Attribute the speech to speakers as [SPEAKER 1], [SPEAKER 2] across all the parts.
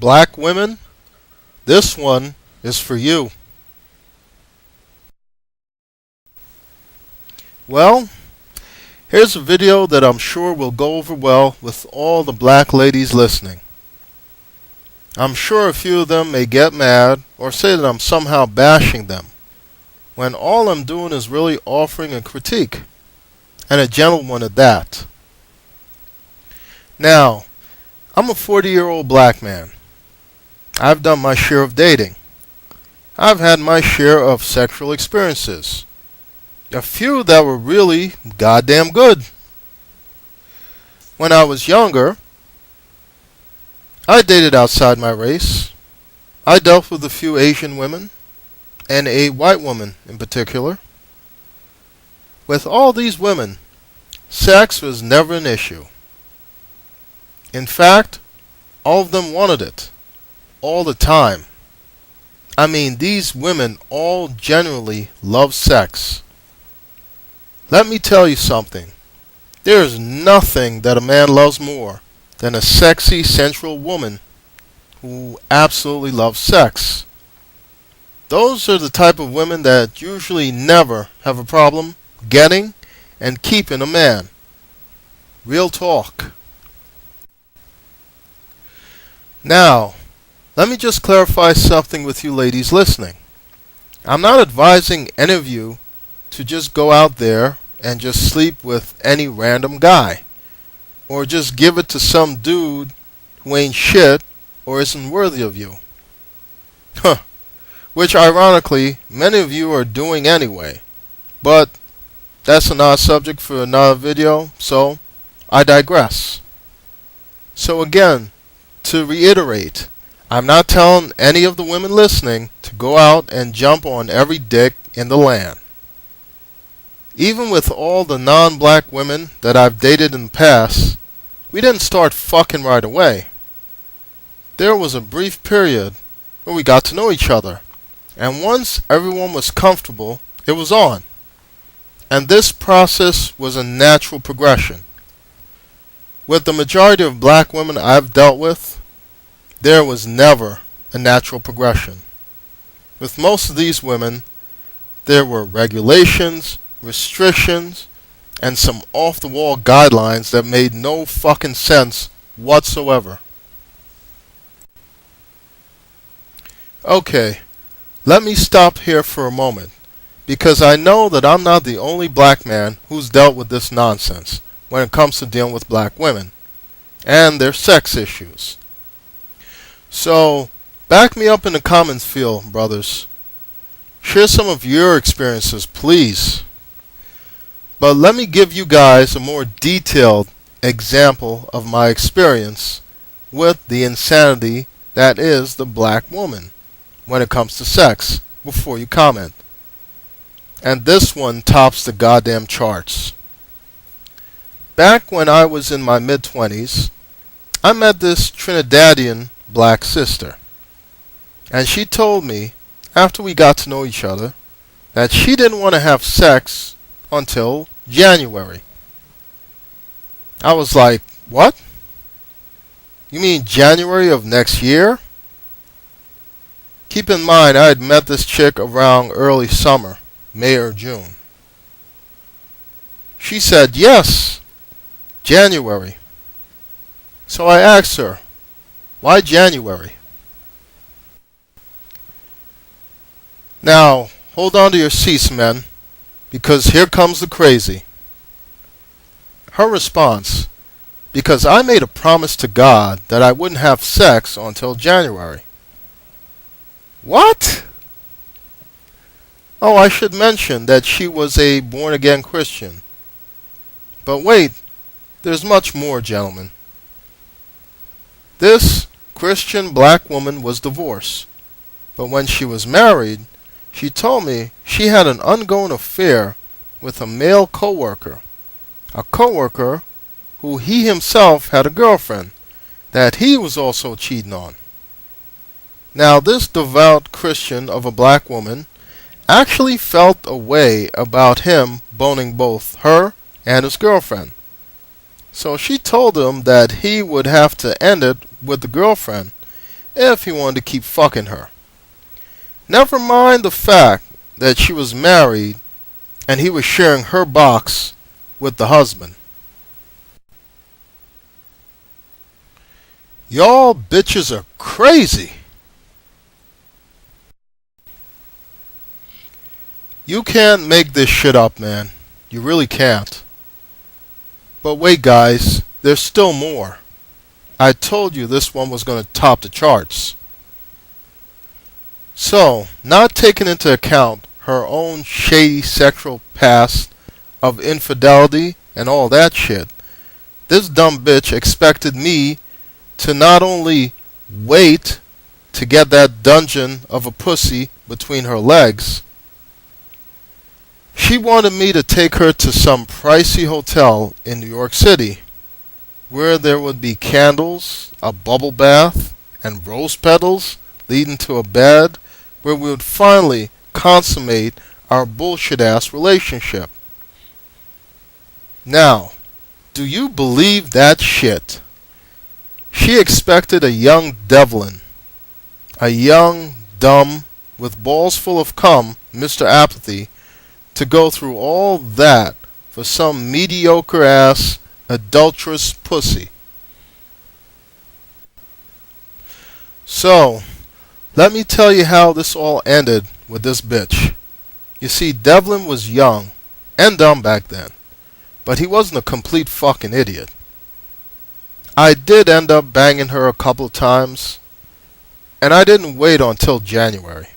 [SPEAKER 1] Black women, this one is for you. Well, here's a video that I'm sure will go over well with all the black ladies listening. I'm sure a few of them may get mad or say that I'm somehow bashing them, when all I'm doing is really offering a critique, and a gentle one at that. Now, I'm a 40-year-old black man. I've done my share of dating. I've had my share of sexual experiences. A few that were really goddamn good. When I was younger, I dated outside my race. I dealt with a few Asian women, and a white woman in particular. With all these women, sex was never an issue. In fact, all of them wanted it, all the time. I mean, these women all genuinely love sex. Let me tell you something. There is nothing that a man loves more than a sexy, sensual woman who absolutely loves sex. Those are the type of women that usually never have a problem getting and keeping a man. Real talk. Now, let me just clarify something with you ladies listening. I'm not advising any of you to just go out there and just sleep with any random guy, or just give it to some dude who ain't shit or isn't worthy of you. Huh. Which ironically, many of you are doing anyway. But that's another subject for another video, so I digress. So again, to reiterate, I'm not telling any of the women listening to go out and jump on every dick in the land. Even with all the non-black women that I've dated in the past, we didn't start fucking right away. There was a brief period where we got to know each other, and once everyone was comfortable, it was on. And this process was a natural progression. With the majority of black women I've dealt with, there was never a natural progression. With most of these women, there were regulations, restrictions, and some off-the-wall guidelines that made no fucking sense whatsoever. Okay, let me stop here for a moment, because I know that I'm not the only black man who's dealt with this nonsense when it comes to dealing with black women and their sex issues. So, back me up in the comments field, brothers. Share some of your experiences, please. But let me give you guys a more detailed example of my experience with the insanity that is the black woman when it comes to sex before you comment. And this one tops the goddamn charts. Back when I was in my mid-20s, I met this Trinidadian black sister. And she told me, after we got to know each other, that she didn't want to have sex until January. I was like, what? You mean January of next year? Keep in mind, I had met this chick around early summer, May or June. She said, yes, January. So I asked her, why January? Now, hold on to your seats, men, because here comes the crazy. Her response, because I made a promise to God that I wouldn't have sex until January. What? Oh, I should mention that she was a born-again Christian. But wait, there's much more, gentlemen. This Christian black woman was divorced, but when she was married, she told me she had an ongoing affair with a male coworker, a coworker who he himself had a girlfriend that he was also cheating on. Now, this devout Christian of a black woman actually felt a way about him boning both her and his girlfriend. So she told him that he would have to end it with the girlfriend if he wanted to keep fucking her. Never mind the fact that she was married and he was sharing her box with the husband. Y'all bitches are crazy. You can't make this shit up, man. You really can't. But wait, guys, there's still more. I told you this one was going to top the charts. So, not taking into account her own shady sexual past of infidelity and all that shit, this dumb bitch expected me to not only wait to get that dungeon of a pussy between her legs, she wanted me to take her to some pricey hotel in New York City where there would be candles, a bubble bath, and rose petals leading to a bed where we would finally consummate our bullshit-ass relationship. Now, do you believe that shit? She expected a young Devlin, a young, dumb, with balls full of cum, Mr. Apathy, to go through all that for some mediocre-ass, adulterous pussy. So, let me tell you how this all ended with this bitch. You see, Devlin was young and dumb back then, but he wasn't a complete fucking idiot. I did end up banging her a couple of times, and I didn't wait until January.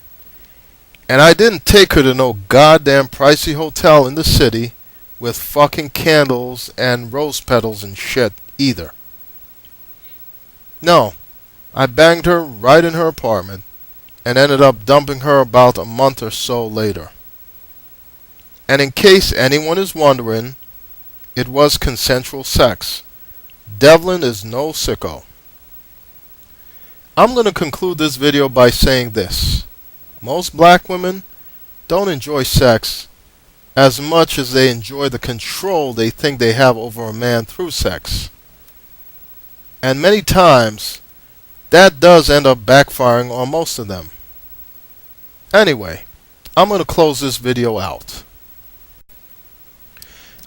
[SPEAKER 1] And I didn't take her to no goddamn pricey hotel in the city with fucking candles and rose petals and shit either. No, I banged her right in her apartment and ended up dumping her about a month or so later. And in case anyone is wondering, it was consensual sex. Devlin is no sicko. I'm going to conclude this video by saying this. Most black women don't enjoy sex as much as they enjoy the control they think they have over a man through sex. And many times, that does end up backfiring on most of them. Anyway, I'm going to close this video out.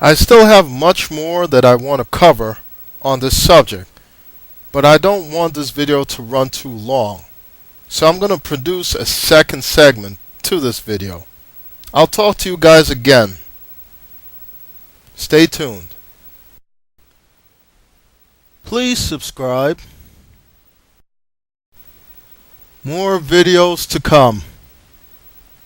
[SPEAKER 1] I still have much more that I want to cover on this subject, but I don't want this video to run too long. So I'm going to produce a second segment to this video. I'll talk to you guys again. Stay tuned. Please subscribe. More videos to come.